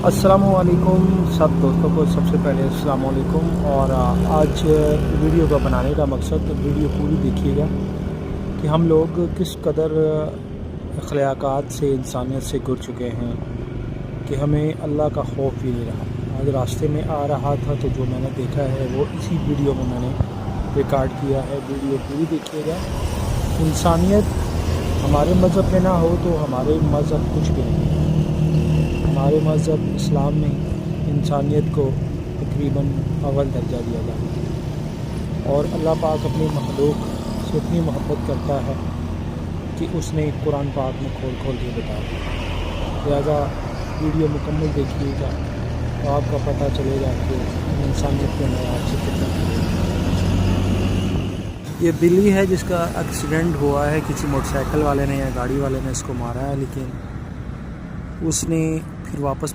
अस्सलामुअलैकुम सब दोस्तों को सबसे पहले अस्सलामुअलैकुम। और आज वीडियो का बनाने का मकसद, वीडियो पूरी देखिएगा कि हम लोग किस कदर अखलाक़ात से, इंसानियत से गुर चुके हैं कि हमें अल्लाह का खौफ भी नहीं रहा। आज रास्ते में आ रहा था तो जो मैंने देखा है वो इसी वीडियो में मैंने रिकॉर्ड किया है। वीडियो पूरी देखिएगा। इंसानियत हमारे मज़हब में ना हो तो हमारे मज़हब कुछ भी नहीं है। हमारे मज़हब इस्लाम में इंसानियत को तकरीबन अव्वल दर्जा दिया जाता है और अल्लाह पाक अपनी मखलूक से इतनी मोहब्बत करता है कि उसने कुरान पाक में खोल खोल के बता दिया। लिहाजा वीडियो मुकम्मल देखिएगा तो आपका पता चलेगा कि इंसानियत के मैयार से कितना। ये बिल्ली है जिसका एक्सीडेंट हुआ है, किसी मोटरसाइकिल वाले ने या गाड़ी वाले ने इसको मारा है, लेकिन उसने फिर वापस